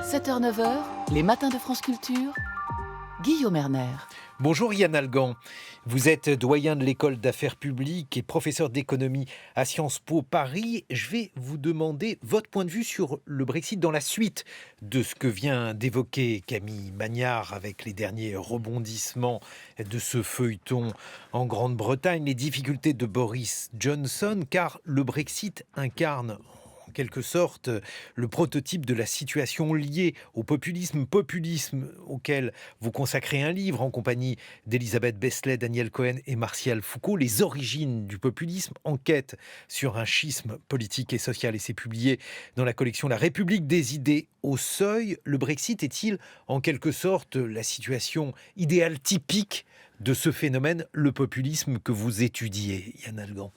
7h-9h, les matins de France Culture, Guillaume Erner. Bonjour Yann Algan, vous êtes doyen de l'école d'affaires publiques et professeur d'économie à Sciences Po Paris. Je vais vous demander votre point de vue sur le Brexit dans la suite de ce que vient d'évoquer Camille Magnard avec les derniers rebondissements de ce feuilleton en Grande-Bretagne, les difficultés de Boris Johnson, car le Brexit incarne en quelque sorte le prototype de la situation liée au populisme auquel vous consacrez un livre en compagnie d'Elisabeth Beslay, Daniel Cohen et Martial Foucault, Les origines du populisme, enquête sur un schisme politique et social, et c'est publié dans la collection La République des idées au seuil. Le Brexit est-il en quelque sorte la situation idéale typique de ce phénomène, le populisme que vous étudiez, Yann Algan?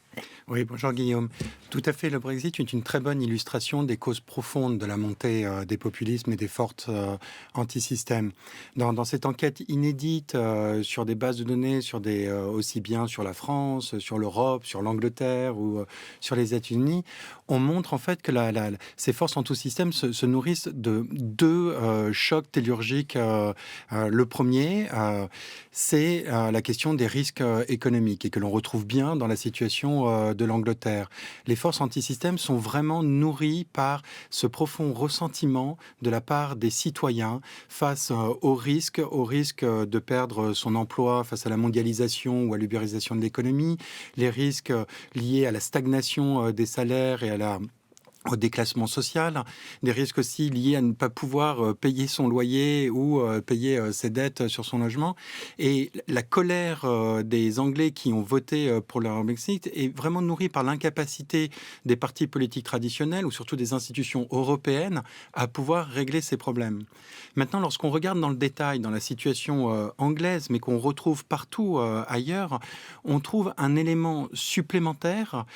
Oui, bonjour Guillaume. Tout à fait, le Brexit est une très bonne illustration des causes profondes de la montée des populismes et des forces anti-système. Dans cette enquête inédite sur des bases de données, aussi bien sur la France, sur l'Europe, sur l'Angleterre ou sur les États-Unis, on montre en fait que ces forces anti-système se nourrissent de deux chocs tellurgiques. Le premier, c'est la question des risques économiques et que l'on retrouve bien dans la situation de l'Angleterre. Les forces anti-système sont vraiment nourries par ce profond ressentiment de la part des citoyens face au risque de perdre son emploi face à la mondialisation ou à l'ubérisation de l'économie, les risques liés à la stagnation des salaires et au déclassement social, des risques aussi liés à ne pas pouvoir payer son loyer ou payer ses dettes sur son logement. Et la colère des Anglais qui ont voté pour leur Brexit est vraiment nourrie par l'incapacité des partis politiques traditionnels ou surtout des institutions européennes à pouvoir régler ces problèmes. Maintenant, lorsqu'on regarde dans le détail, dans la situation anglaise, mais qu'on retrouve partout ailleurs, on trouve un élément supplémentaire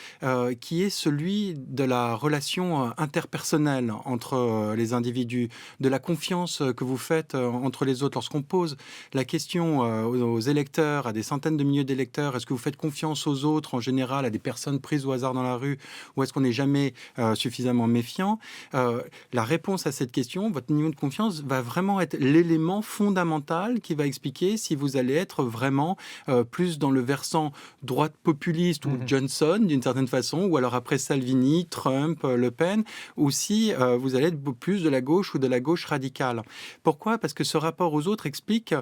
qui est celui de la relation interpersonnelle entre les individus, de la confiance que vous faites entre les autres. Lorsqu'on pose la question aux électeurs, à des centaines de milliers d'électeurs, est-ce que vous faites confiance aux autres en général, à des personnes prises au hasard dans la rue, ou est-ce qu'on n'est jamais suffisamment méfiant? La réponse à cette question, votre niveau de confiance, va vraiment être l'élément fondamental qui va expliquer si vous allez être vraiment plus dans le versant droite populiste ou Johnson d'une certaine façon, ou alors après Salvini, Trump, Le Pen, ou si vous allez être plus de la gauche ou de la gauche radicale. Pourquoi? Parce que ce rapport aux autres explique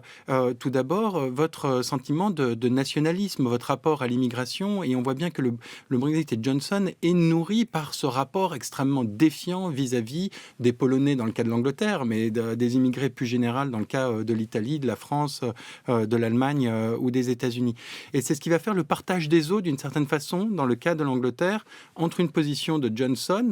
tout d'abord votre sentiment de nationalisme, votre rapport à l'immigration, et on voit bien que le Brexit et Johnson est nourri par ce rapport extrêmement défiant vis-à-vis des Polonais dans le cas de l'Angleterre, mais des immigrés plus général dans le cas de l'Italie, de la France, de l'Allemagne ou des États-Unis. Et c'est ce qui va faire le partage des eaux d'une certaine façon dans le cas de l'Angleterre entre une position de Johnson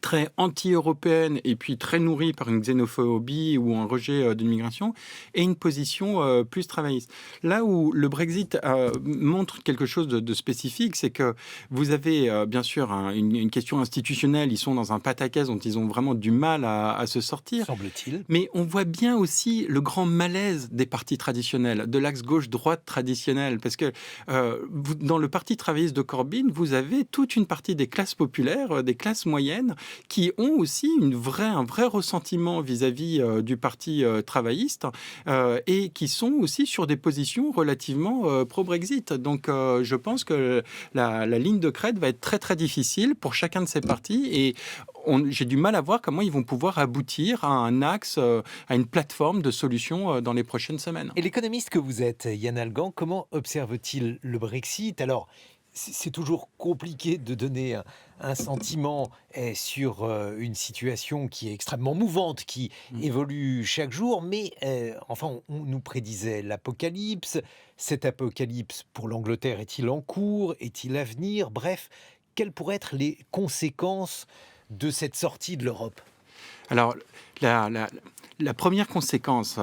très anti-européenne et puis très nourrie par une xénophobie ou un rejet de l'immigration, et une position plus travailliste. Là où le Brexit montre quelque chose de spécifique, c'est que vous avez bien sûr une question institutionnelle, ils sont dans un pataquès dont ils ont vraiment du mal à se sortir. Semble-t-il. Mais on voit bien aussi le grand malaise des partis traditionnels, de l'axe gauche-droite traditionnel, parce que dans le parti travailliste de Corbyn, vous avez toute une partie des classes populaires, des classes moyennes, qui ont aussi un vrai ressentiment vis-à-vis du parti travailliste et qui sont aussi sur des positions relativement pro-Brexit. Donc je pense que la ligne de crête va être très très difficile pour chacun de ces partis, et j'ai du mal à voir comment ils vont pouvoir aboutir à un axe, à une plateforme de solutions dans les prochaines semaines. Et l'économiste que vous êtes, Yann Algan, comment observe-t-il le Brexit? Alors, c'est toujours compliqué de donner un sentiment sur une situation qui est extrêmement mouvante, qui évolue chaque jour, mais enfin, on nous prédisait l'apocalypse. Cet apocalypse pour l'Angleterre est-il en cours? Est-il à venir? Bref, quelles pourraient être les conséquences de cette sortie de l'Europe? Alors, la première conséquence,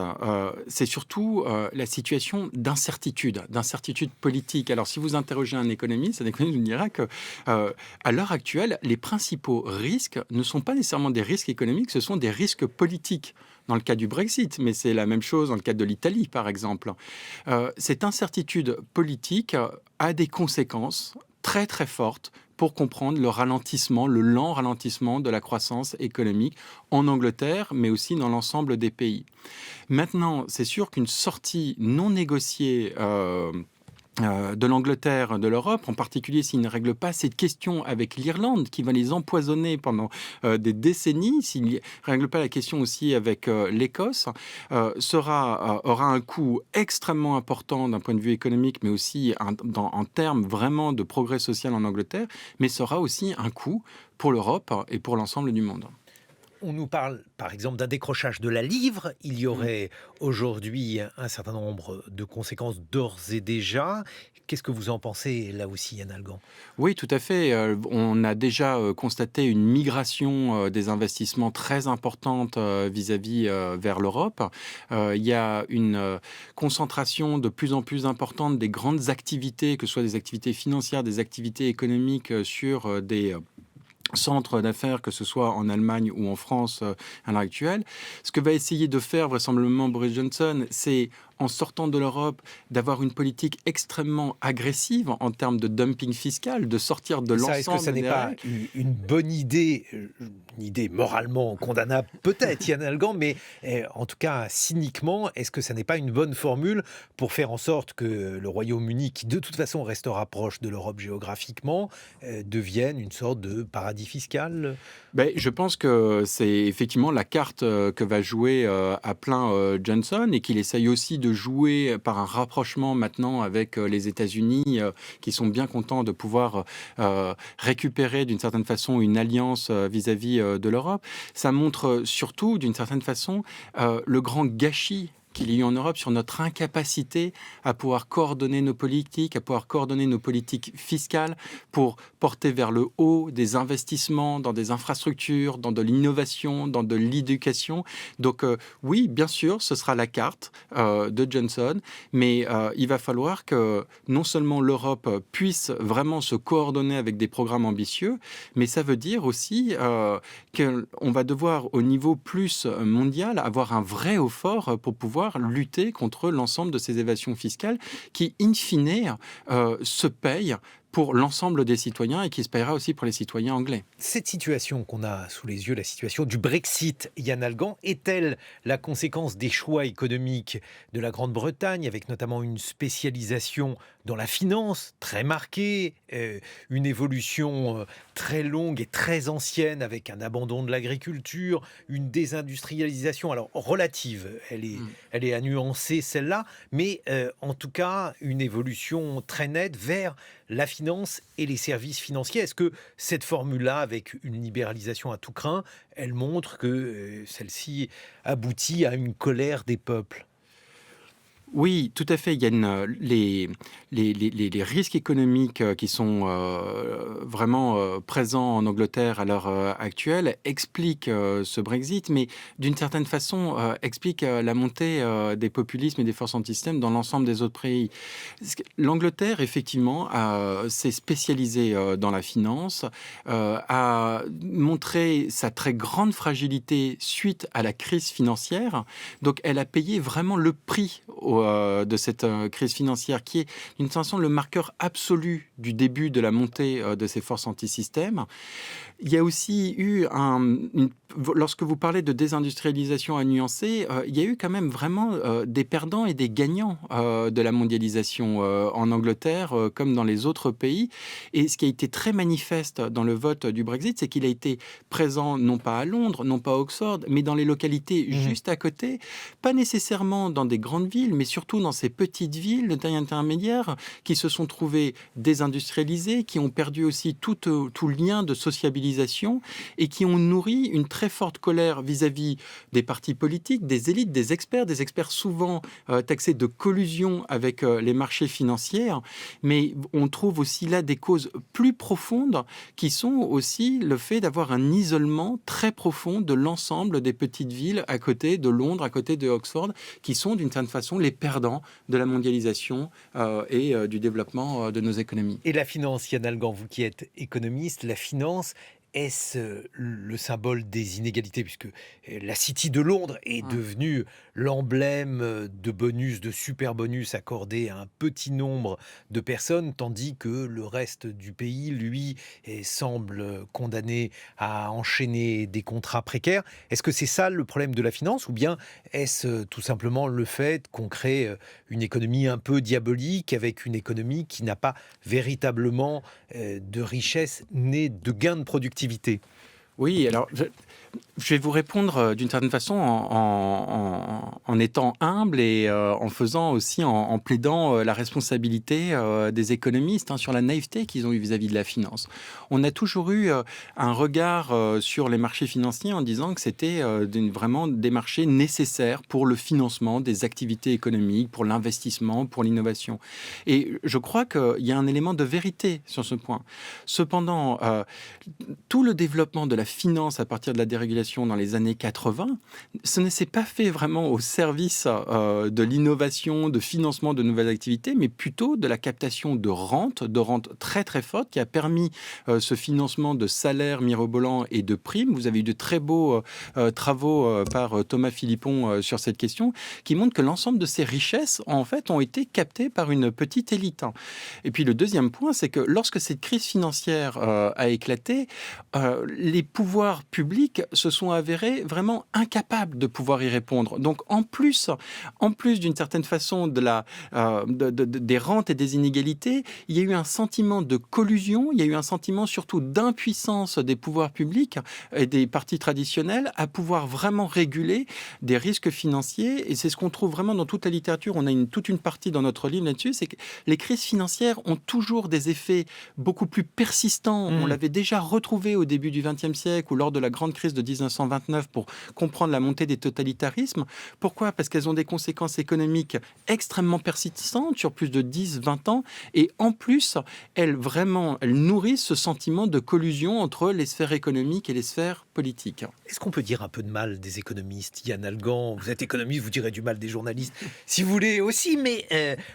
c'est surtout la situation d'incertitude politique. Alors, si vous interrogez un économiste vous dira que, à l'heure actuelle, les principaux risques ne sont pas nécessairement des risques économiques, ce sont des risques politiques. Dans le cas du Brexit, mais c'est la même chose dans le cas de l'Italie, par exemple. Cette incertitude politique a des conséquences très très fortes pour comprendre le ralentissement, le lent ralentissement de la croissance économique en Angleterre, mais aussi dans l'ensemble des pays. Maintenant, c'est sûr qu'une sortie non négociée de l'Angleterre, de l'Europe, en particulier s'ils ne règlent pas cette question avec l'Irlande, qui va les empoisonner pendant des décennies, s'ils ne règlent pas la question aussi avec l'Écosse, aura un coût extrêmement important d'un point de vue économique, mais aussi en termes vraiment de progrès social en Angleterre, mais sera aussi un coût pour l'Europe et pour l'ensemble du monde. On nous parle, par exemple, d'un décrochage de la livre. Il y aurait aujourd'hui un certain nombre de conséquences d'ores et déjà. Qu'est-ce que vous en pensez, là aussi, Yann Algan ? Oui, tout à fait. On a déjà constaté une migration des investissements très importante vis-à-vis vers l'Europe. Il y a une concentration de plus en plus importante des grandes activités, que ce soit des activités financières, des activités économiques sur des centres d'affaires, que ce soit en Allemagne ou en France à l'heure actuelle. Ce que va essayer de faire vraisemblablement Boris Johnson, c'est, en sortant de l'Europe, d'avoir une politique extrêmement agressive en termes de dumping fiscal, de sortir de l'ensemble. Est-ce que ça n'est pas une bonne idée, une idée moralement condamnable peut-être, Yann Algan, mais en tout cas cyniquement, est-ce que ça n'est pas une bonne formule pour faire en sorte que le Royaume-Uni, qui de toute façon restera proche de l'Europe géographiquement, devienne une sorte de paradis fiscal ? Je pense que c'est effectivement la carte que va jouer à plein Johnson, et qu'il essaye aussi de jouer par un rapprochement maintenant avec les États-Unis, qui sont bien contents de pouvoir récupérer d'une certaine façon une alliance vis-à-vis de l'Europe. Ça montre surtout d'une certaine façon le grand gâchis qu'il y a eu en Europe sur notre incapacité à pouvoir coordonner nos politiques, fiscales pour porter vers le haut des investissements dans des infrastructures, dans de l'innovation, dans de l'éducation. Donc oui, bien sûr, ce sera la carte de Johnson, mais il va falloir que non seulement l'Europe puisse vraiment se coordonner avec des programmes ambitieux, mais ça veut dire aussi qu'on va devoir au niveau plus mondial avoir un vrai effort pour pouvoir lutter contre l'ensemble de ces évasions fiscales qui, in fine, se payent pour l'ensemble des citoyens et qui se paiera aussi pour les citoyens anglais. Cette situation qu'on a sous les yeux, la situation du Brexit, Yann Algan, est-elle la conséquence des choix économiques de la Grande-Bretagne, avec notamment une spécialisation dans la finance très marquée, une évolution très longue et très ancienne avec un abandon de l'agriculture, une désindustrialisation, alors relative, elle est à nuancer celle-là, mais en tout cas une évolution très nette vers la finance et les services financiers. Est-ce que cette formule-là, avec une libéralisation à tout crin, elle montre que celle-ci aboutit à une colère des peuples ? Oui, tout à fait. Il y a les risques économiques qui sont vraiment présents en Angleterre à l'heure actuelle expliquent ce Brexit, mais d'une certaine façon expliquent la montée des populismes et des forces anti-système dans l'ensemble des autres pays. L'Angleterre, effectivement, s'est spécialisée dans la finance, a montré sa très grande fragilité suite à la crise financière. Donc, elle a payé vraiment le prix de cette crise financière qui est d'une certaine façon le marqueur absolu du début de la montée de ces forces anti-système. Il y a aussi eu lorsque vous parlez de désindustrialisation à nuancer, il y a eu quand même vraiment des perdants et des gagnants de la mondialisation en Angleterre comme dans les autres pays. Et ce qui a été très manifeste dans le vote du Brexit, c'est qu'il a été présent non pas à Londres, non pas à Oxford, mais dans les localités juste à côté, pas nécessairement dans des grandes villes, mais surtout dans ces petites villes de taille intermédiaire qui se sont trouvées désindustrialisées, qui ont perdu aussi tout lien de sociabilisation et qui ont nourri une très forte colère vis-à-vis des partis politiques, des élites, des experts souvent taxés de collusion avec les marchés financiers. Mais on trouve aussi là des causes plus profondes qui sont aussi le fait d'avoir un isolement très profond de l'ensemble des petites villes à côté de Londres, à côté de Oxford, qui sont d'une certaine façon les perdants de la mondialisation et du développement de nos économies. Et la finance, Yann Algan, vous qui êtes économiste, la finance, est-ce le symbole des inégalités, puisque la City de Londres est devenue l'emblème de bonus, de super bonus accordés à un petit nombre de personnes, tandis que le reste du pays, lui, semble condamné à enchaîner des contrats précaires. Est-ce que c'est ça le problème de la finance, ou bien est-ce tout simplement le fait qu'on crée une économie un peu diabolique, avec une économie qui n'a pas véritablement de richesse née de gains de productivité? Oui, alors je vais vous répondre d'une certaine façon en étant humble et en faisant aussi, en plaidant la responsabilité des économistes sur la naïveté qu'ils ont eu vis-à-vis de la finance. On a toujours eu un regard sur les marchés financiers en disant que c'était vraiment des marchés nécessaires pour le financement des activités économiques, pour l'investissement, pour l'innovation. Et je crois qu'il y a un élément de vérité sur ce point. Cependant, tout le développement de la finance à partir de la dérégulation dans les années 80, ce ne s'est pas fait vraiment au service de l'innovation, de financement de nouvelles activités, mais plutôt de la captation de rentes très très fortes qui a permis ce financement de salaires mirobolants et de primes. Vous avez eu de très beaux travaux par Thomas Philippon sur cette question qui montrent que l'ensemble de ces richesses en fait ont été captées par une petite élite. Et puis le deuxième point, c'est que lorsque cette crise financière a éclaté, les pouvoirs publics se sont avérés vraiment incapables de pouvoir y répondre. Donc en plus d'une certaine façon des rentes et des inégalités, il y a eu un sentiment de collusion, il y a eu un sentiment surtout d'impuissance des pouvoirs publics et des partis traditionnels à pouvoir vraiment réguler des risques financiers. Et c'est ce qu'on trouve vraiment dans toute la littérature. On a toute une partie dans notre livre là-dessus, c'est que les crises financières ont toujours des effets beaucoup plus persistants. On l'avait déjà retrouvé au début du XXe siècle ou lors de la grande crise de 1929 pour comprendre la montée des totalitarismes. Pourquoi ? Parce qu'elles ont des conséquences économiques extrêmement persistantes sur plus de 10-20 ans et en plus, elles nourrissent ce sentiment de collusion entre les sphères économiques et les sphères politiques. Est-ce qu'on peut dire un peu de mal des économistes? Yann Algan, vous êtes économiste, vous direz du mal des journalistes si vous voulez aussi, mais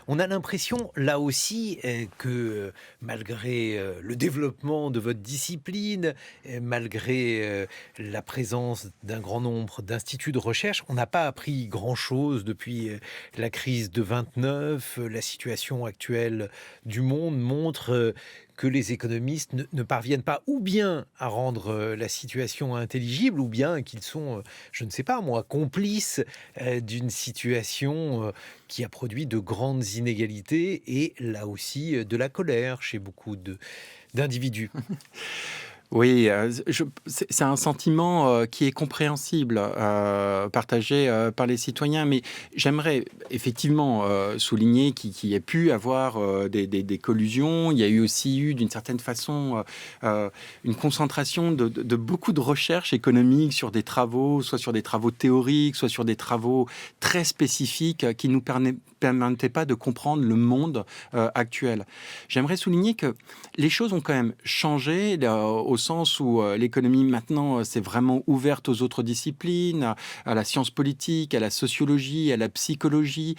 on a l'impression là aussi que malgré le développement de votre discipline, malgré la présence d'un grand nombre d'instituts de recherche, on n'a pas appris grand-chose depuis la crise de 29. La situation actuelle du monde montre que les économistes ne parviennent pas ou bien à rendre la situation intelligible, ou bien qu'ils sont, je ne sais pas moi, complices d'une situation qui a produit de grandes inégalités et là aussi de la colère chez beaucoup d'individus. Oui, c'est un sentiment qui est compréhensible, partagé par les citoyens, mais j'aimerais effectivement souligner qu'il y a pu avoir des collusions. Il y a aussi d'une certaine façon une concentration de beaucoup de recherches économiques sur des travaux, soit sur des travaux théoriques, soit sur des travaux très spécifiques qui nous permettaient pas de comprendre le monde actuel. J'aimerais souligner que les choses ont quand même changé au sens où l'économie maintenant s'est vraiment ouverte aux autres disciplines, à la science politique, à la sociologie, à la psychologie,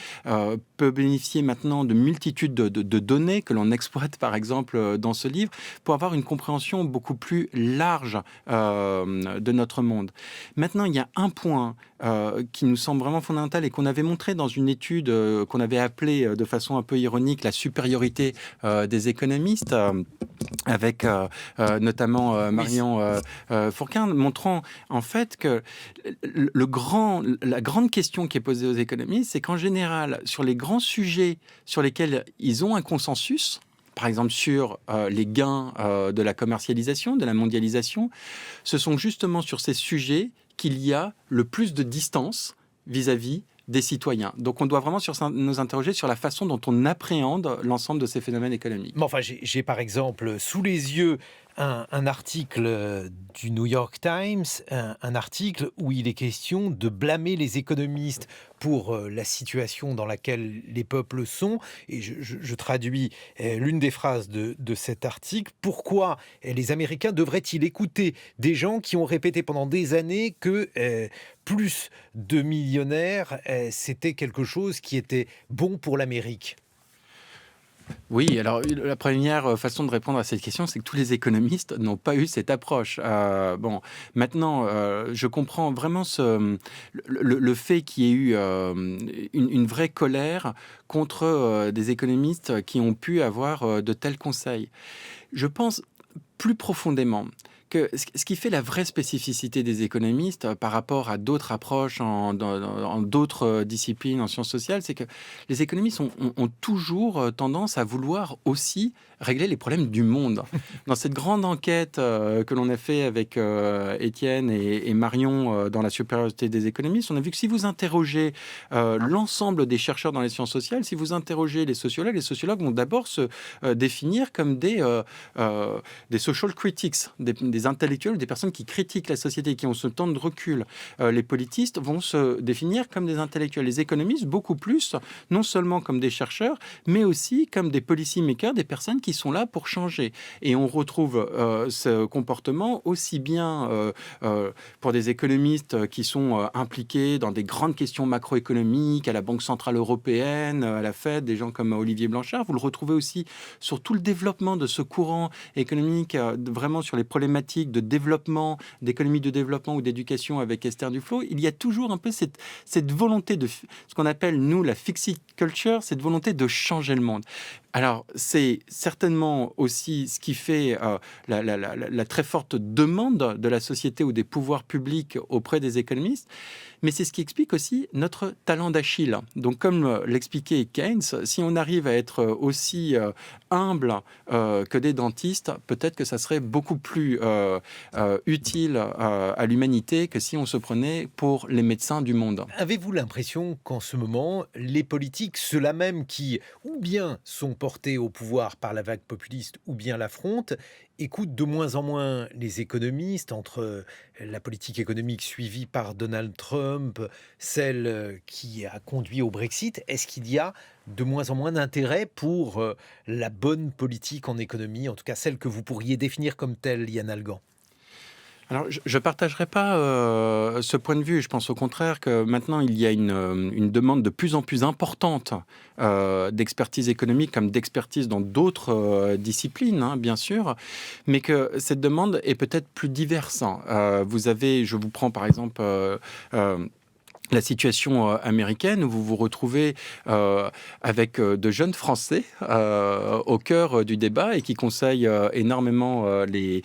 peut bénéficier maintenant de multitudes de données que l'on exploite par exemple dans ce livre pour avoir une compréhension beaucoup plus large de notre monde. Maintenant, il y a un point qui nous semble vraiment fondamental et qu'on avait montré dans une étude qu'on avait appelée de façon un peu ironique la supériorité des économistes, avec notamment Marion Fourquin, montrant en fait que la grande question qui est posée aux économistes, c'est qu'en général, sur les grands sujets sur lesquels ils ont un consensus, par exemple sur les gains de la commercialisation, de la mondialisation, ce sont justement sur ces sujets qu'il y a le plus de distance vis-à-vis des citoyens. Donc on doit vraiment nous interroger sur la façon dont on appréhende l'ensemble de ces phénomènes économiques. Mais enfin, j'ai par exemple sous les yeux un article du New York Times, un article où il est question de blâmer les économistes pour la situation dans laquelle les peuples sont. Et je traduis l'une des phrases de cet article. Pourquoi les Américains devraient-ils écouter des gens qui ont répété pendant des années que plus de millionnaires, c'était quelque chose qui était bon pour l'Amérique ? Oui, alors la première façon de répondre à cette question, c'est que tous les économistes n'ont pas eu cette approche. Maintenant, je comprends vraiment le fait qu'il y ait eu une vraie colère contre des économistes qui ont pu avoir de tels conseils. Je pense plus profondément que ce qui fait la vraie spécificité des économistes par rapport à d'autres approches en d'autres disciplines, en sciences sociales, c'est que les économistes ont toujours tendance à vouloir aussi régler les problèmes du monde. Dans cette grande enquête que l'on a fait avec Étienne et Marion dans la supériorité des économistes, on a vu que si vous interrogez l'ensemble des chercheurs dans les sciences sociales, si vous interrogez les sociologues vont d'abord se définir comme des social critics, des intellectuels, des personnes qui critiquent la société, qui ont ce temps de recul. Les politistes vont se définir comme des intellectuels. Les économistes, beaucoup plus, non seulement comme des chercheurs, mais aussi comme des policy makers, des personnes qui sont là pour changer. Et on retrouve ce comportement aussi bien pour des économistes qui sont impliqués dans des grandes questions macroéconomiques, à la Banque Centrale Européenne, à la Fed, des gens comme Olivier Blanchard. Vous le retrouvez aussi sur tout le développement de ce courant économique, vraiment sur les problématiques de développement, d'économie de développement ou d'éducation avec Esther Duflo. Il y a toujours un peu cette volonté de ce qu'on appelle, nous, la fixed culture, cette volonté de changer le monde. Alors, c'est certainement aussi ce qui fait la très forte demande de la société ou des pouvoirs publics auprès des économistes, mais c'est ce qui explique aussi notre talent d'Achille. Donc, comme l'expliquait Keynes, si on arrive à être aussi humble que des dentistes, peut-être que ça serait beaucoup plus utile à l'humanité que si on se prenait pour les médecins du monde. Avez-vous l'impression qu'en ce moment, les politiques, ceux-là même qui, ou bien sont portés au pouvoir par la vague populiste, ou bien l'affrontent, écoutent de moins en moins les économistes, entre la politique économique suivie par Donald Trump, celle qui a conduit au Brexit? Est-ce qu'il y a de moins en moins d'intérêt pour la bonne politique en économie, en tout cas celle que vous pourriez définir comme telle, Yann Algan? Alors, je ne partagerai pas ce point de vue. Je pense au contraire que maintenant, il y a une demande de plus en plus importante d'expertise économique comme d'expertise dans d'autres disciplines, hein, bien sûr, mais que cette demande est peut-être plus diverse. Je vous prends par exemple la situation américaine où vous vous retrouvez avec de jeunes Français au cœur du débat et qui conseillent énormément les...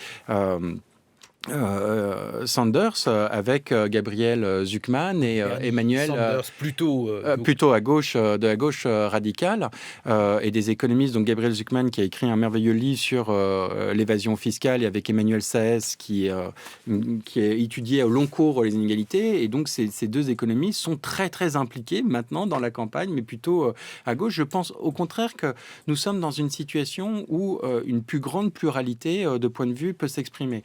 Sanders avec Gabriel Zucman et Emmanuel Sanders plutôt à gauche de la gauche radicale et des économistes, donc Gabriel Zucman qui a écrit un merveilleux livre sur l'évasion fiscale et avec Emmanuel Saez qui a étudié au long cours les inégalités, et donc ces deux économistes sont très très impliqués maintenant dans la campagne, mais plutôt à gauche. Je pense au contraire que nous sommes dans une situation où une plus grande pluralité de points de vue peut s'exprimer.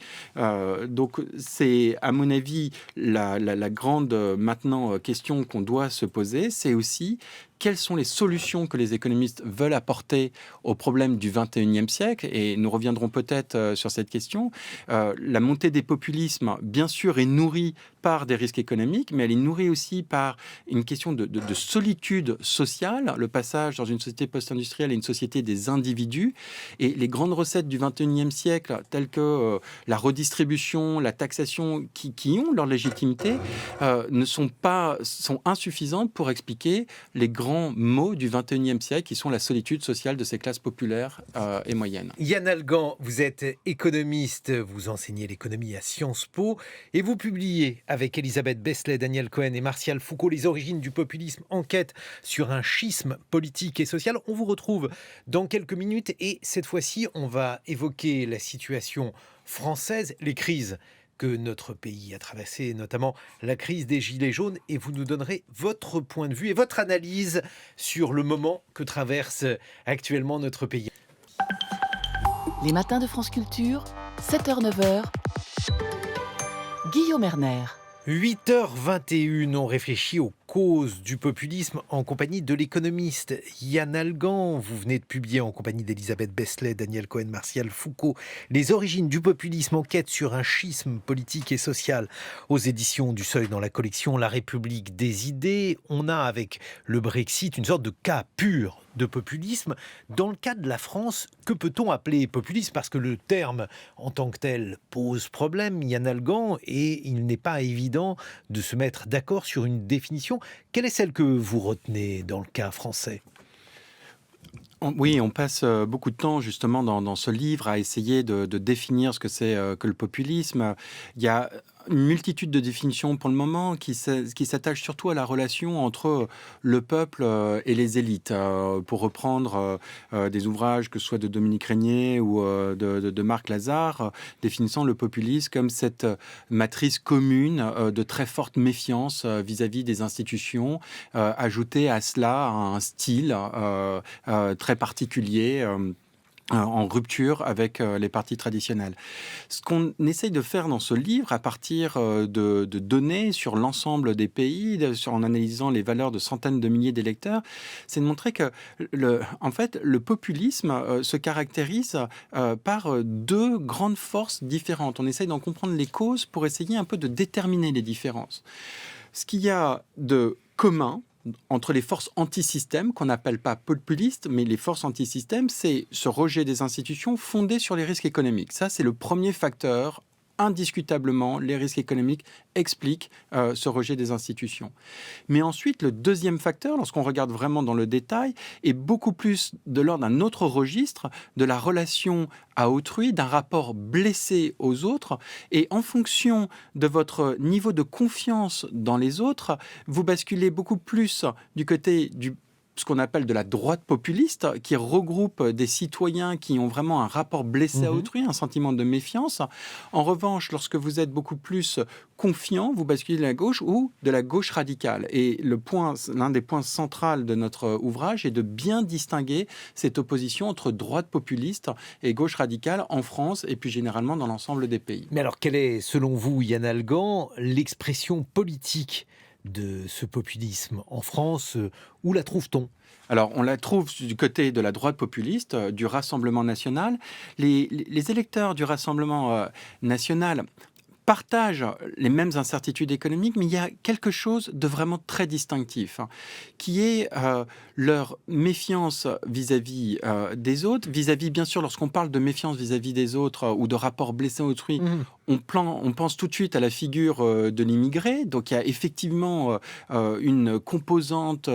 Donc c'est à mon avis la grande maintenant question qu'on doit se poser, c'est aussi quelles sont les solutions que les économistes veulent apporter aux problèmes du 21e siècle, et nous reviendrons peut-être sur cette question. La montée des populismes, bien sûr, est nourrie par des risques économiques, mais elle est nourrie aussi par une question de solitude sociale, le passage dans une société post-industrielle à une société des individus, et les grandes recettes du 21e siècle, telles que la redistribution, la taxation, qui ont leur légitimité, sont insuffisantes pour expliquer les grands mots du 21e siècle qui sont la solitude sociale de ces classes populaires et moyennes. Yann Algan, vous êtes économiste, vous enseignez l'économie à Sciences Po et vous publiez avec Elisabeth Beslay, Daniel Cohen et Martial Foucault Les origines du populisme, enquête sur un schisme politique et social. On vous retrouve dans quelques minutes et cette fois-ci, on va évoquer la situation française, les crises que notre pays a traversé, notamment la crise des Gilets jaunes, et vous nous donnerez votre point de vue et votre analyse sur le moment que traverse actuellement notre pays. Les matins de France Culture, 7h-9h, Guillaume Erner. 8h21, on réfléchit aux causes du populisme en compagnie de l'économiste Yann Algan. Vous venez de publier en compagnie d'Elisabeth Besselet, Daniel Cohen, Martial Foucault, Les origines du populisme, enquête sur un schisme politique et social aux éditions du Seuil dans la collection La République des idées. On a avec le Brexit une sorte de cas pur de populisme. Dans le cas de la France, que peut-on appeler populisme? Parce que le terme en tant que tel pose problème, Yann Algan, et il n'est pas évident de se mettre d'accord sur une définition. Quelle est celle que vous retenez dans le cas français? Oui, on passe beaucoup de temps justement dans ce livre à essayer de définir ce que c'est que le populisme. Il y a une multitude de définitions pour le moment qui s'attachent surtout à la relation entre le peuple et les élites. Pour reprendre des ouvrages que ce soit de Dominique Régnier ou de Marc Lazare, définissant le populisme comme cette matrice commune de très forte méfiance vis-à-vis des institutions, ajoutée à cela un style très particulier, en rupture avec les partis traditionnels. Ce qu'on essaye de faire dans ce livre, à partir de données sur l'ensemble des pays, en analysant les valeurs de centaines de milliers d'électeurs, c'est de montrer que en fait, le populisme se caractérise par deux grandes forces différentes. On essaye d'en comprendre les causes pour essayer un peu de déterminer les différences. Ce qu'il y a de commun entre les forces anti-système, qu'on n'appelle pas populistes, mais les forces anti-système, c'est ce rejet des institutions fondé sur les risques économiques. Ça, c'est le premier facteur. Indiscutablement, les risques économiques expliquent ce rejet des institutions. Mais ensuite, le deuxième facteur, lorsqu'on regarde vraiment dans le détail, est beaucoup plus de l'ordre d'un autre registre, de la relation à autrui, d'un rapport blessé aux autres. Et en fonction de votre niveau de confiance dans les autres, vous basculez beaucoup plus du côté du ce qu'on appelle de la droite populiste, qui regroupe des citoyens qui ont vraiment un rapport blessé à autrui, un sentiment de méfiance. En revanche, lorsque vous êtes beaucoup plus confiant, vous basculez de la gauche ou de la gauche radicale. Et l'un des points centraux de notre ouvrage est de bien distinguer cette opposition entre droite populiste et gauche radicale en France et plus généralement dans l'ensemble des pays. Mais alors, quelle est, selon vous, Yann Algan, l'expression politique de ce populisme en France? Où la trouve-t-on? Alors, on la trouve du côté de la droite populiste, du Rassemblement national. Les électeurs du Rassemblement national partagent les mêmes incertitudes économiques, mais il y a quelque chose de vraiment très distinctif, qui est leur méfiance vis-à-vis des autres, vis-à-vis, bien sûr, lorsqu'on parle de méfiance vis-à-vis des autres ou de rapport blessé à autrui, on pense tout de suite à la figure de l'immigré. Donc, il y a effectivement une composante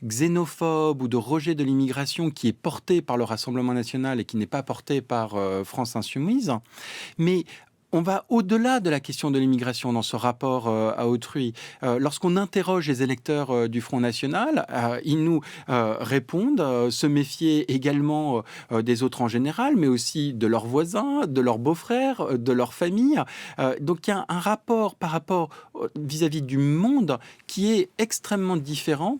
xénophobe ou de rejet de l'immigration qui est portée par le Rassemblement national et qui n'est pas portée par France Insoumise. Mais on va au-delà de la question de l'immigration dans ce rapport à autrui. Lorsqu'on interroge les électeurs du Front National, ils nous répondent se méfier également des autres en général, mais aussi de leurs voisins, de leurs beaux-frères, de leur famille. Donc il y a un rapport vis-à-vis du monde qui est extrêmement différent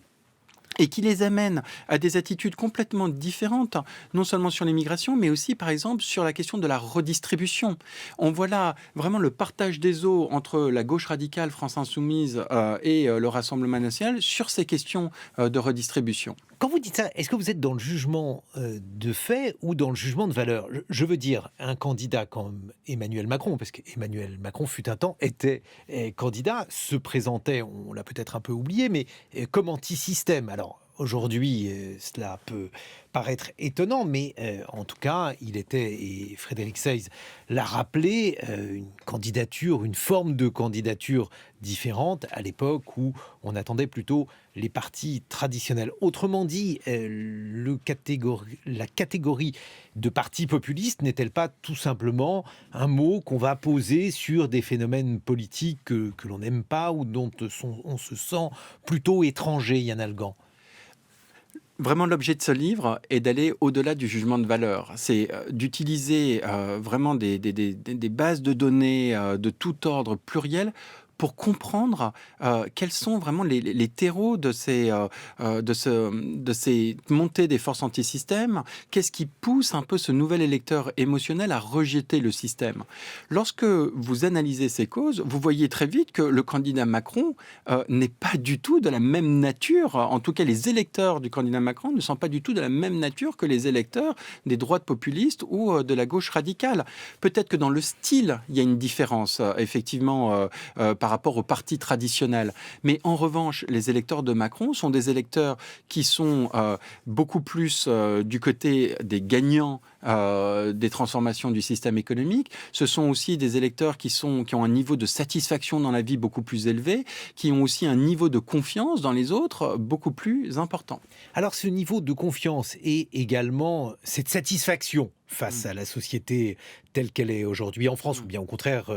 et qui les amène à des attitudes complètement différentes, non seulement sur l'immigration, mais aussi, par exemple, sur la question de la redistribution. On voit là vraiment le partage des eaux entre la gauche radicale, France Insoumise, et le Rassemblement national sur ces questions de redistribution. Quand vous dites ça, est-ce que vous êtes dans le jugement de fait ou dans le jugement de valeur? Je veux dire, un candidat comme Emmanuel Macron, parce qu'Emmanuel Macron fut un temps, était candidat, se présentait, on l'a peut-être un peu oublié, mais comme anti-système. Alors, aujourd'hui, cela peut paraître étonnant, mais en tout cas, il était, et Frédéric Seyss l'a rappelé, une candidature, une forme de candidature différente à l'époque où on attendait plutôt les partis traditionnels. Autrement dit, la catégorie de partis populistes n'est-elle pas tout simplement un mot qu'on va poser sur des phénomènes politiques que l'on n'aime pas ou dont on se sent plutôt étranger, Yann Algan? Vraiment, l'objet de ce livre est d'aller au-delà du jugement de valeur. C'est d'utiliser vraiment des bases de données de tout ordre pluriel pour comprendre quels sont vraiment les terreaux de ces montées des forces anti-système. Qu'est-ce qui pousse un peu ce nouvel électeur émotionnel à rejeter le système? Lorsque vous analysez ces causes, vous voyez très vite que le candidat Macron n'est pas du tout de la même nature. En tout cas, les électeurs du candidat Macron ne sont pas du tout de la même nature que les électeurs des droites populistes ou de la gauche radicale. Peut-être que dans le style, il y a une différence, effectivement, par rapport aux partis traditionnels. Mais en revanche, les électeurs de Macron sont des électeurs qui sont beaucoup plus du côté des gagnants des transformations du système économique. Ce sont aussi des électeurs qui ont un niveau de satisfaction dans la vie beaucoup plus élevé, qui ont aussi un niveau de confiance dans les autres beaucoup plus important. Alors ce niveau de confiance et également cette satisfaction face à la société telle qu'elle est aujourd'hui en France, ou bien au contraire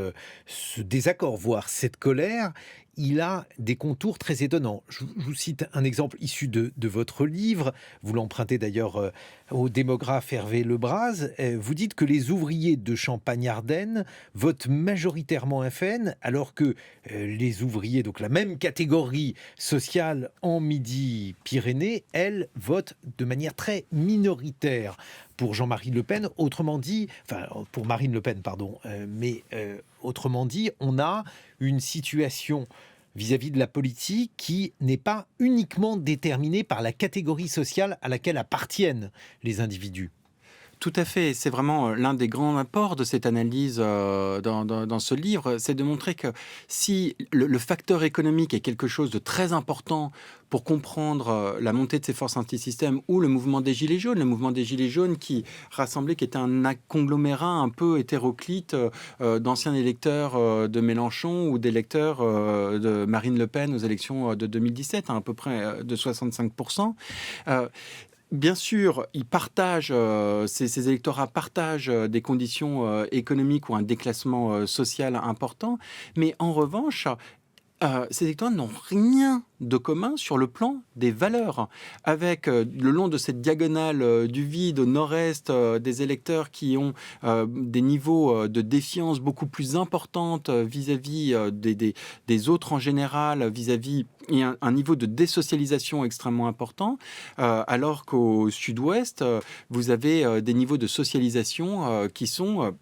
ce désaccord, voire cette colère, il a des contours très étonnants. Je vous cite un exemple issu de votre livre, vous l'empruntez d'ailleurs au démographe Hervé Lebras. Vous dites que les ouvriers de Champagne-Ardenne votent majoritairement FN, alors que les ouvriers, donc la même catégorie sociale en Midi-Pyrénées, elles votent de manière très minoritaire pour Jean-Marie Le Pen, autrement dit, enfin pour Marine Le Pen, pardon, autrement dit, on a une situation vis-à-vis de la politique qui n'est pas uniquement déterminée par la catégorie sociale à laquelle appartiennent les individus. Tout à fait, c'est vraiment l'un des grands apports de cette analyse dans ce livre, c'est de montrer que si le facteur économique est quelque chose de très important pour comprendre la montée de ces forces anti-système ou le mouvement des Gilets jaunes qui rassemblait, qui était un conglomérat un peu hétéroclite d'anciens électeurs de Mélenchon ou d'électeurs de Marine Le Pen aux élections de 2017, à peu près de 65%. Bien sûr, ils partagent, ces électorats partagent des conditions économiques ou un déclassement social important, mais en revanche, ces électeurs n'ont rien de commun sur le plan des valeurs, avec le long de cette diagonale du vide au nord-est des électeurs qui ont des niveaux de défiance beaucoup plus importantes vis-à-vis des autres en général, vis-à-vis et un niveau de désocialisation extrêmement important, alors qu'au sud-ouest, vous avez des niveaux de socialisation qui sont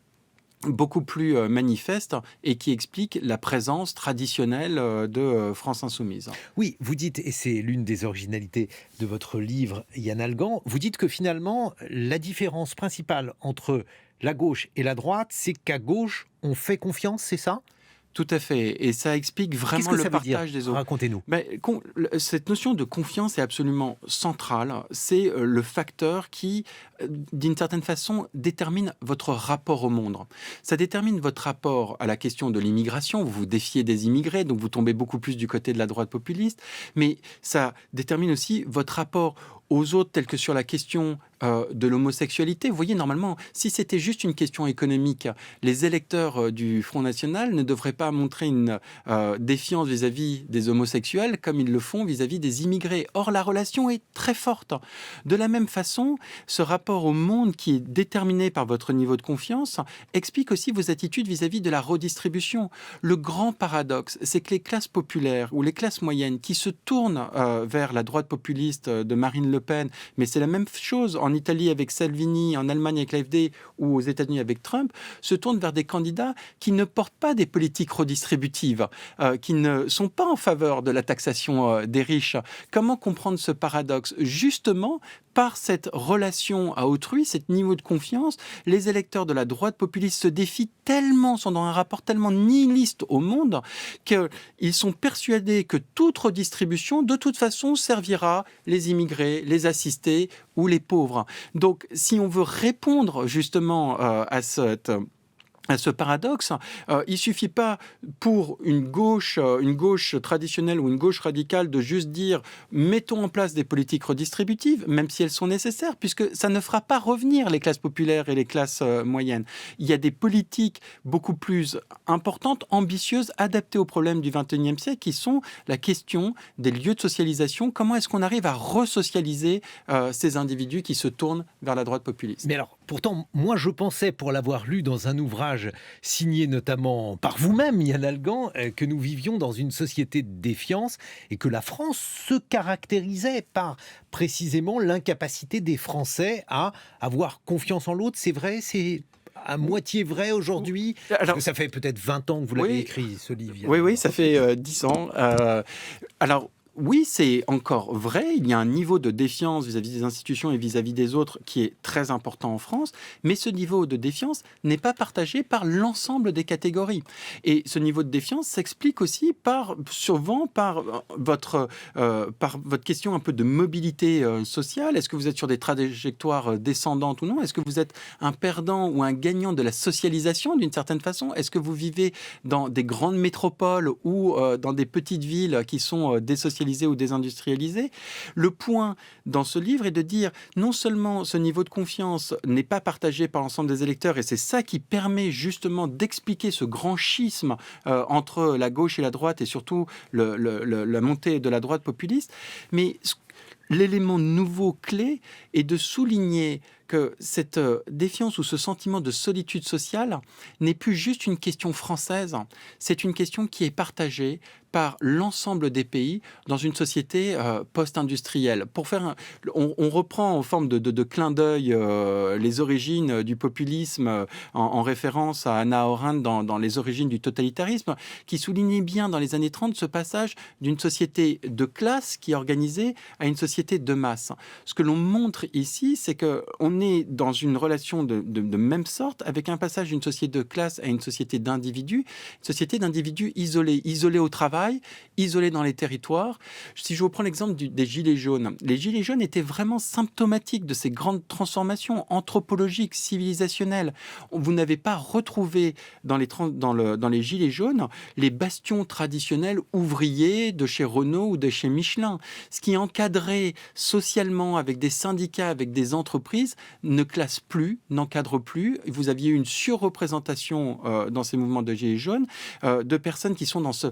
beaucoup plus manifeste et qui explique la présence traditionnelle de France Insoumise. Oui, vous dites, et c'est l'une des originalités de votre livre, Yann Algan, vous dites que finalement, la différence principale entre la gauche et la droite, c'est qu'à gauche, on fait confiance, c'est ça ? Tout à fait, et ça explique vraiment le partage des autres. Racontez-nous. Cette notion de confiance est absolument centrale. C'est le facteur qui, d'une certaine façon, détermine votre rapport au monde. Ça détermine votre rapport à la question de l'immigration. Vous vous défiez des immigrés, donc vous tombez beaucoup plus du côté de la droite populiste. Mais ça détermine aussi votre rapport aux autres, tels que sur la question de l'homosexualité. Vous voyez, normalement, si c'était juste une question économique, les électeurs du Front National ne devraient pas montrer une défiance vis-à-vis des homosexuels comme ils le font vis-à-vis des immigrés. Or, la relation est très forte. De la même façon, ce rapport au monde qui est déterminé par votre niveau de confiance explique aussi vos attitudes vis-à-vis de la redistribution. Le grand paradoxe, c'est que les classes populaires ou les classes moyennes qui se tournent vers la droite populiste de Marine Le Pen, mais c'est la même chose en Italie avec Salvini, en Allemagne avec l'AfD ou aux États-Unis avec Trump, se tournent vers des candidats qui ne portent pas des politiques redistributives, qui ne sont pas en faveur de la taxation des riches. Comment comprendre ce paradoxe ? Justement, par cette relation à autrui, cet niveau de confiance, les électeurs de la droite populiste se défient tellement, sont dans un rapport tellement nihiliste au monde, qu'ils sont persuadés que toute redistribution, de toute façon, servira les immigrés, les assistés ou les pauvres. Donc, si on veut répondre justement à ce paradoxe, il suffit pas pour une gauche traditionnelle ou une gauche radicale de juste dire mettons en place des politiques redistributives, même si elles sont nécessaires, puisque ça ne fera pas revenir les classes populaires et les classes moyennes. Il y a des politiques beaucoup plus importantes, ambitieuses, adaptées aux problèmes du XXIe siècle, qui sont la question des lieux de socialisation. Comment est-ce qu'on arrive à resocialiser ces individus qui se tournent vers la droite populiste ? Mais alors, Pourtant, moi, je pensais, pour l'avoir lu dans un ouvrage signé notamment par vous-même, Yann Algan, que nous vivions dans une société de défiance et que la France se caractérisait par précisément l'incapacité des Français à avoir confiance en l'autre. C'est vrai, c'est à moitié vrai aujourd'hui. Parce que ça fait peut-être 20 ans que vous l'avez écrit, ce livre. Oui, ça fait 10 ans. Alors, oui, c'est encore vrai. Il y a un niveau de défiance vis-à-vis des institutions et vis-à-vis des autres qui est très important en France. Mais ce niveau de défiance n'est pas partagé par l'ensemble des catégories. Et ce niveau de défiance s'explique aussi souvent par votre question un peu de mobilité sociale. Est-ce que vous êtes sur des trajectoires descendantes ou non? Est-ce que vous êtes un perdant ou un gagnant de la socialisation d'une certaine façon? Est-ce que vous vivez dans des grandes métropoles ou dans des petites villes qui sont désocialisées ou désindustrialisé. Le point dans ce livre est de dire non seulement ce niveau de confiance n'est pas partagé par l'ensemble des électeurs, et c'est ça qui permet justement d'expliquer ce grand schisme entre la gauche et la droite, et surtout la montée de la droite populiste, mais l'élément nouveau clé est de souligner que cette défiance ou ce sentiment de solitude sociale n'est plus juste une question française, c'est une question qui est partagée par l'ensemble des pays dans une société post-industrielle. On reprend en forme de clin d'œil les origines du populisme en référence à Hannah Arendt dans Les origines du totalitarisme, qui soulignait bien dans les années 30 ce passage d'une société de classe qui est organisée à une société de masse. Ce que l'on montre ici, c'est qu'on est dans une relation de même sorte avec un passage d'une société de classe à une société d'individus, isolés au travail, isolés dans les territoires. Si je reprends l'exemple des Gilets jaunes, les Gilets jaunes étaient vraiment symptomatiques de ces grandes transformations anthropologiques, civilisationnelles. Vous n'avez pas retrouvé dans les Gilets jaunes les bastions traditionnels ouvriers de chez Renault ou de chez Michelin. Ce qui est encadré socialement avec des syndicats, avec des entreprises, ne classe plus, n'encadre plus. Vous aviez une surreprésentation dans ces mouvements de Gilets jaunes de personnes qui sont dans ce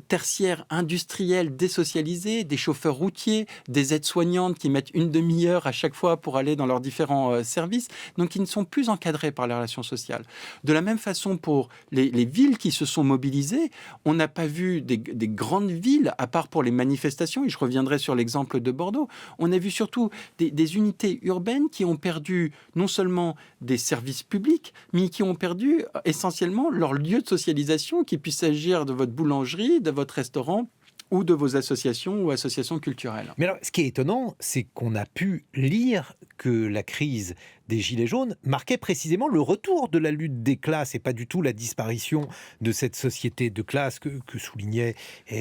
tertiaire industriel désocialisé, des chauffeurs routiers, des aides-soignantes qui mettent une demi-heure à chaque fois pour aller dans leurs différents services, donc qui ne sont plus encadrés par les relations sociales. De la même façon, pour les villes qui se sont mobilisées, on n'a pas vu des grandes villes, à part pour les manifestations, et je reviendrai sur l'exemple de Bordeaux, on a vu surtout des unités urbaines qui ont perdu non seulement des services publics, mais qui ont perdu essentiellement leur lieu de socialisation, qui puisse s'agir de votre boulangerie, de votre restaurant ou de vos associations ou associations culturelles. Mais alors, ce qui est étonnant, c'est qu'on a pu lire que la crise des Gilets jaunes marquait précisément le retour de la lutte des classes et pas du tout la disparition de cette société de classe que soulignait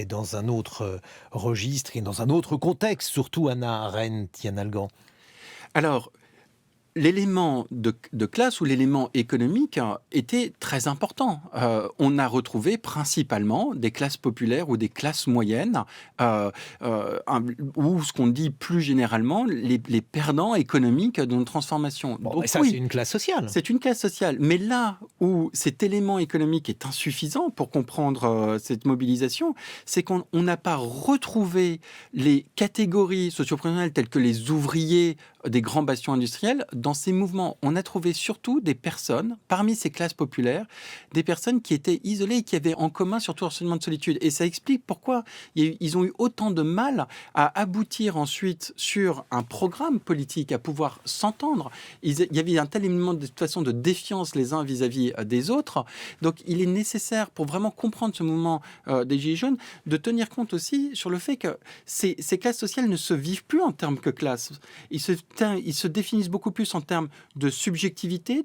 dans un autre registre et dans un autre contexte, surtout Hannah Arendt, Yann Algan. Alors, l'élément de classe ou l'élément économique était très important. On a retrouvé principalement des classes populaires ou des classes moyennes, ou ce qu'on dit plus généralement, les perdants économiques d'une transformation. Bon, Donc, ça, oui, c'est une classe sociale. c'est une classe sociale. Mais là où cet élément économique est insuffisant pour comprendre cette mobilisation, c'est qu'on n'a pas retrouvé les catégories socio-professionnelles telles que les ouvriers des grands bastions industriels dans ces mouvements. On a trouvé surtout des personnes, parmi ces classes populaires, des personnes qui étaient isolées et qui avaient en commun surtout un sentiment de solitude. Et ça explique pourquoi ils ont eu autant de mal à aboutir ensuite sur un programme politique, à pouvoir s'entendre. Il y avait un tel élément de toute façon de défiance les uns vis-à-vis des autres. Donc il est nécessaire, pour vraiment comprendre ce mouvement des Gilets jaunes, de tenir compte aussi sur le fait que ces classes sociales ne se vivent plus en termes que classes. Ils se définissent beaucoup plus en termes de subjectivité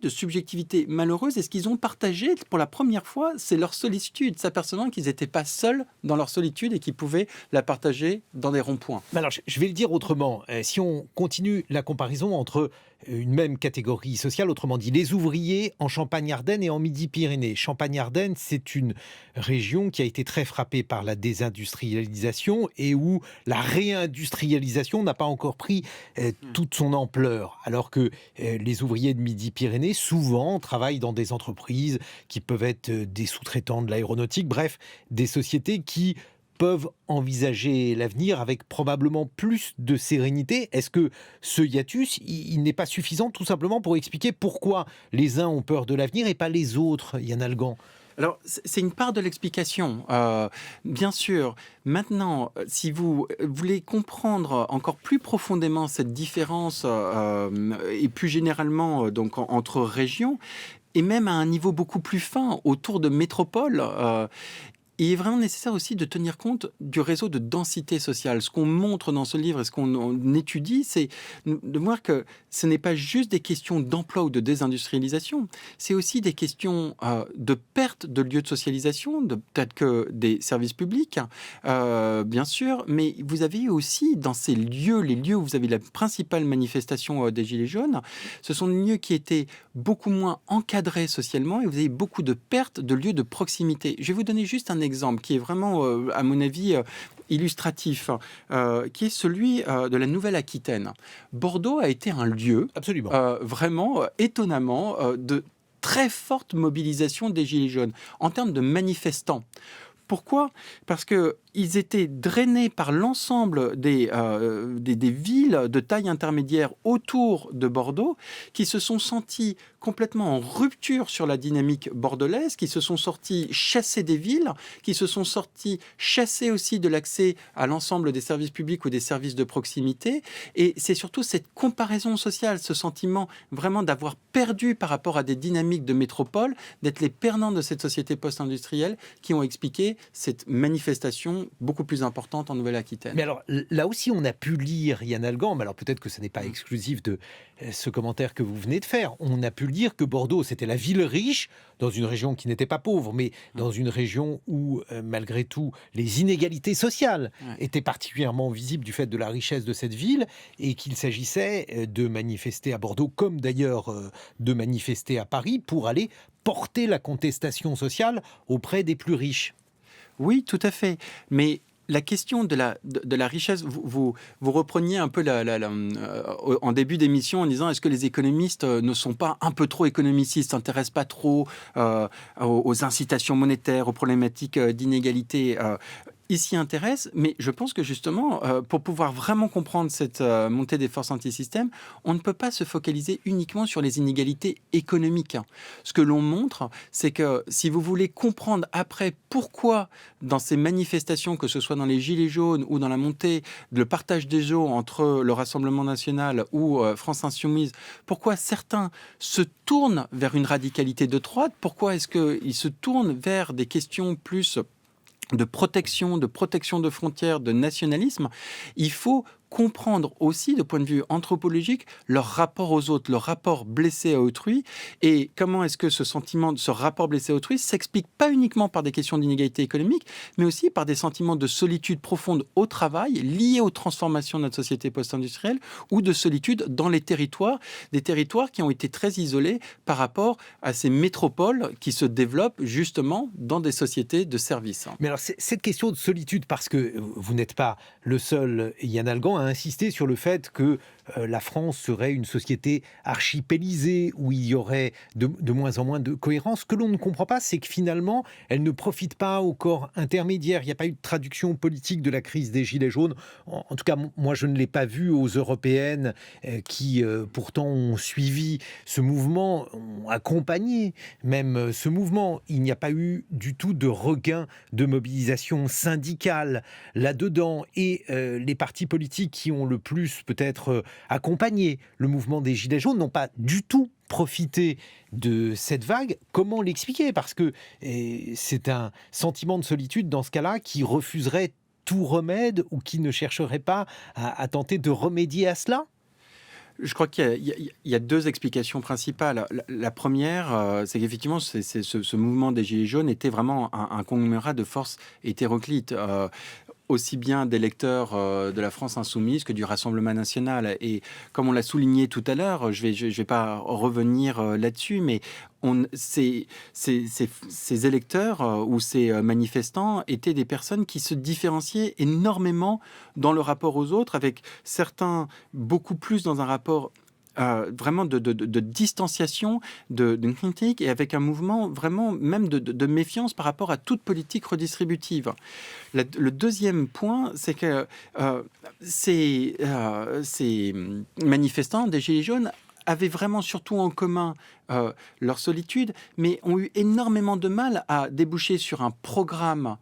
malheureuse. Et ce qu'ils ont partagé pour la première fois, c'est leur solitude, s'apercevant qu'ils n'étaient pas seuls dans leur solitude et qu'ils pouvaient la partager dans des ronds-points. Alors, je vais le dire autrement. Si on continue la comparaison entre une même catégorie sociale, autrement dit les ouvriers en Champagne-Ardenne et en Midi-Pyrénées. Champagne-Ardenne, c'est une région qui a été très frappée par la désindustrialisation et où la réindustrialisation n'a pas encore pris toute son ampleur. Alors que les ouvriers de Midi-Pyrénées, souvent, travaillent dans des entreprises qui peuvent être des sous-traitants de l'aéronautique, bref, des sociétés qui peuvent envisager l'avenir avec probablement plus de sérénité. Est-ce que ce hiatus, il n'est pas suffisant tout simplement pour expliquer pourquoi les uns ont peur de l'avenir et pas les autres, Yann Algan? Alors, c'est une part de l'explication, bien sûr. Maintenant, si vous voulez comprendre encore plus profondément cette différence, et plus généralement donc entre régions, et même à un niveau beaucoup plus fin, autour de métropoles, il est vraiment nécessaire aussi de tenir compte du réseau de densité sociale. Ce qu'on montre dans ce livre et ce qu'on étudie, c'est de voir que ce n'est pas juste des questions d'emploi ou de désindustrialisation, c'est aussi des questions de perte de lieux de socialisation, peut-être que des services publics, bien sûr, mais vous avez aussi dans ces lieux, les lieux où vous avez la principale manifestation des Gilets jaunes, ce sont des lieux qui étaient beaucoup moins encadrés socialement et vous avez beaucoup de pertes de lieux de proximité. Je vais vous donner juste un exemple qui est vraiment, à mon avis, illustratif, qui est celui de la Nouvelle-Aquitaine. Bordeaux a été un lieu Absolument. vraiment étonnamment de très forte mobilisation des Gilets jaunes en termes de manifestants. Pourquoi ? Parce qu'ils étaient drainés par l'ensemble des villes de taille intermédiaire autour de Bordeaux, qui se sont sentis complètement en rupture sur la dynamique bordelaise, qui se sont sortis chassés des villes, qui se sont sortis chassés aussi de l'accès à l'ensemble des services publics ou des services de proximité. Et c'est surtout cette comparaison sociale, ce sentiment vraiment d'avoir perdu par rapport à des dynamiques de métropole, d'être les perdants de cette société post-industrielle qui ont expliqué cette manifestation beaucoup plus importante en Nouvelle-Aquitaine. Mais alors, là aussi, on a pu lire, Yann Algan, mais alors peut-être que ce n'est pas exclusif de ce commentaire que vous venez de faire, on a pu lire que Bordeaux, c'était la ville riche, dans une région qui n'était pas pauvre, mais dans une région où, malgré tout, les inégalités sociales étaient particulièrement visibles du fait de la richesse de cette ville, et qu'il s'agissait de manifester à Bordeaux, comme d'ailleurs de manifester à Paris, pour aller porter la contestation sociale auprès des plus riches. Oui, tout à fait. Mais la question de la richesse, vous repreniez un peu en début d'émission en disant est-ce que les économistes ne sont pas un peu trop économicistes, ne s'intéressent pas trop aux incitations monétaires, aux problématiques d'inégalité ils s'y intéressent, mais je pense que justement, pour pouvoir vraiment comprendre cette montée des forces anti-système, on ne peut pas se focaliser uniquement sur les inégalités économiques. Ce que l'on montre, c'est que si vous voulez comprendre après pourquoi dans ces manifestations, que ce soit dans les Gilets jaunes ou dans la montée, le partage des eaux entre le Rassemblement national ou France Insoumise, pourquoi certains se tournent vers une radicalité de droite, pourquoi est-ce qu'ils se tournent vers des questions plus de protection de frontières, de nationalisme, il faut comprendre aussi, de point de vue anthropologique, leur rapport aux autres, leur rapport blessé à autrui, et comment est-ce que ce sentiment, ce rapport blessé à autrui s'explique pas uniquement par des questions d'inégalité économique, mais aussi par des sentiments de solitude profonde au travail, liés aux transformations de notre société post-industrielle, ou de solitude dans les territoires, des territoires qui ont été très isolés par rapport à ces métropoles qui se développent justement dans des sociétés de services. Mais alors, cette question de solitude, parce que vous n'êtes pas le seul, Yann Algan, à insister sur le fait que la France serait une société archipélisée, où il y aurait de moins en moins de cohérence. Ce que l'on ne comprend pas, c'est que finalement, elle ne profite pas au corps intermédiaire. Il n'y a pas eu de traduction politique de la crise des Gilets jaunes. En tout cas, moi, je ne l'ai pas vu aux européennes qui, pourtant, ont suivi ce mouvement, ont accompagné même ce mouvement. Il n'y a pas eu du tout de regain de mobilisation syndicale là-dedans. Et les partis politiques qui ont le plus, peut-être, accompagné le mouvement des Gilets jaunes n'ont pas du tout profité de cette vague. Comment l'expliquer ? Parce que c'est un sentiment de solitude dans ce cas-là qui refuserait tout remède ou qui ne chercherait pas à tenter de remédier à cela. Je crois qu'il y a deux explications principales. La première, c'est qu'effectivement, ce mouvement des Gilets jaunes était vraiment un conglomérat de forces hétéroclites. Aussi bien des lecteurs de la France Insoumise que du Rassemblement national. Et comme on l'a souligné tout à l'heure, je vais pas revenir là-dessus, mais ces électeurs ou ces manifestants étaient des personnes qui se différenciaient énormément dans le rapport aux autres, avec certains beaucoup plus dans un rapport vraiment de distanciation, de critique, et avec un mouvement vraiment même de méfiance par rapport à toute politique redistributive. Le deuxième point, c'est que ces manifestants des Gilets jaunes avaient vraiment surtout en commun leur solitude, mais ont eu énormément de mal à déboucher sur un programme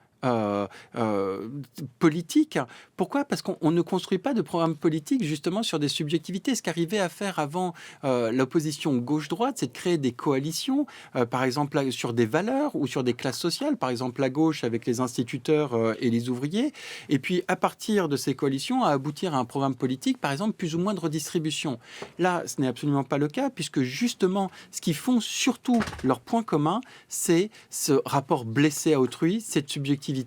politique. Pourquoi ? Parce qu'on ne construit pas de programme politique justement sur des subjectivités. Ce qu'arrivait à faire avant l'opposition gauche-droite, c'est de créer des coalitions, par exemple sur des valeurs ou sur des classes sociales, par exemple la gauche avec les instituteurs et les ouvriers, et puis à partir de ces coalitions à aboutir à un programme politique, par exemple plus ou moins de redistribution. Là, ce n'est absolument pas le cas, puisque justement, ce qui font surtout leur point commun, c'est ce rapport blessé à autrui, cette subjectivité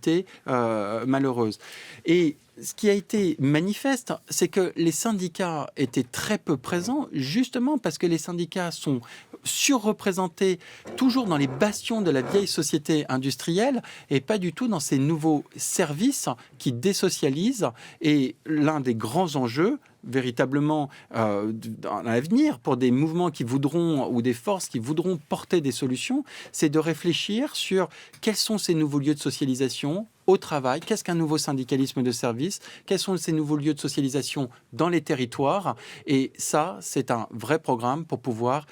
malheureuse. Et ce qui a été manifeste, c'est que les syndicats étaient très peu présents, justement parce que les syndicats sont surreprésentés toujours dans les bastions de la vieille société industrielle et pas du tout dans ces nouveaux services qui désocialisent. Et l'un des grands enjeux, véritablement dans l'avenir, pour des mouvements qui voudront, ou des forces qui voudront porter des solutions, c'est de réfléchir sur quels sont ces nouveaux lieux de socialisation au travail, qu'est-ce qu'un nouveau syndicalisme de service, quels sont ces nouveaux lieux de socialisation dans les territoires. Et ça, c'est un vrai programme pour pouvoir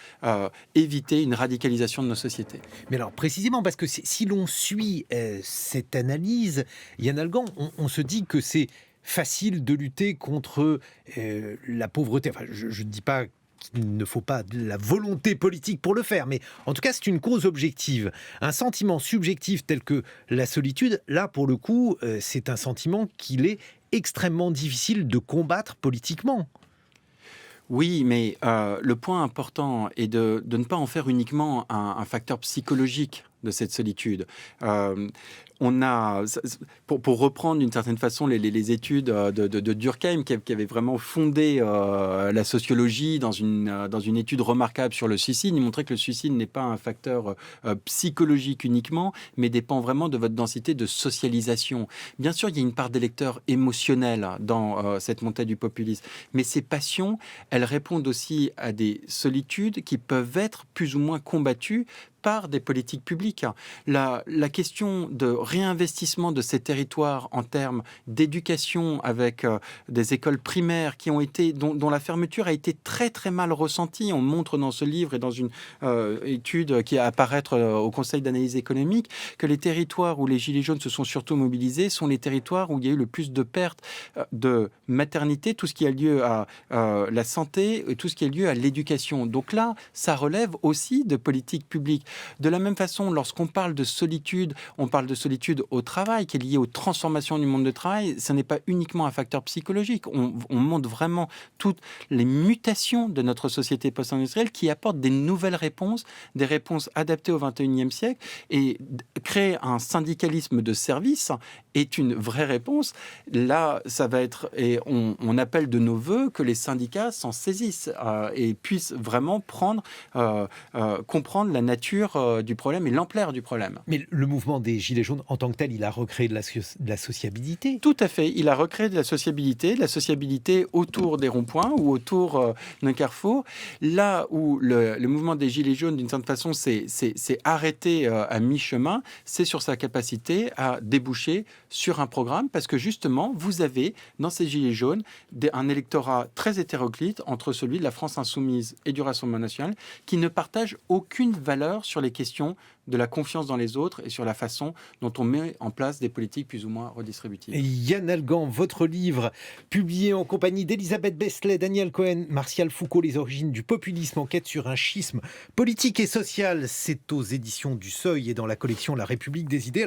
éviter une radicalisation de nos sociétés. Mais alors précisément, parce que si l'on suit cette analyse, Yann Algan, on se dit que c'est facile de lutter contre la pauvreté. Enfin, je ne dis pas qu'il ne faut pas de la volonté politique pour le faire, mais en tout cas, c'est une cause objective. Un sentiment subjectif tel que la solitude, là, pour le coup, c'est un sentiment qu'il est extrêmement difficile de combattre politiquement. Oui, mais le point important est de ne pas en faire uniquement un facteur psychologique de cette solitude. On a, pour reprendre d'une certaine façon les études de Durkheim, qui avait vraiment fondé la sociologie dans une étude remarquable sur le suicide, il montrait que le suicide n'est pas un facteur psychologique uniquement, mais dépend vraiment de votre densité de socialisation. Bien sûr, il y a une part d'électeurs émotionnels dans cette montée du populisme, mais ces passions, elles répondent aussi à des solitudes qui peuvent être plus ou moins combattues par des politiques publiques. La question de réinvestissement de ces territoires en termes d'éducation avec des écoles primaires qui ont été, dont la fermeture a été très très mal ressentie. On montre dans ce livre et dans une étude qui va apparaître au Conseil d'analyse économique que les territoires où les Gilets jaunes se sont surtout mobilisés sont les territoires où il y a eu le plus de pertes de maternité, tout ce qui a lieu à la santé et tout ce qui a lieu à l'éducation. Donc là, ça relève aussi de politiques publiques. De la même façon, lorsqu'on parle de solitude, on parle de solitude au travail, qui est liée aux transformations du monde du travail. Ce n'est pas uniquement un facteur psychologique. On montre vraiment toutes les mutations de notre société post-industrielle qui apportent des nouvelles réponses, des réponses adaptées au XXIe siècle. Et créer un syndicalisme de service est une vraie réponse. Là, ça va être... Et on appelle de nos voeux que les syndicats s'en saisissent et puissent vraiment comprendre la nature du problème et l'ampleur du problème. Mais le mouvement des Gilets jaunes, en tant que tel, il a recréé de la sociabilité. Tout à fait. Il a recréé de la sociabilité autour des ronds-points ou autour d'un carrefour. Là où le mouvement des Gilets jaunes, d'une certaine façon, s'est arrêté à mi-chemin, c'est sur sa capacité à déboucher sur un programme, parce que justement, vous avez, dans ces Gilets jaunes, un électorat très hétéroclite entre celui de la France insoumise et du Rassemblement national, qui ne partage aucune valeur sur les questions de la confiance dans les autres et sur la façon dont on met en place des politiques plus ou moins redistributives. Et Yann Algan, votre livre, publié en compagnie d'Elisabeth Beslay, Daniel Cohen, Martial Foucault, Les origines du populisme, enquête sur un schisme politique et social, c'est aux éditions du Seuil et dans la collection La République des idées. Alors,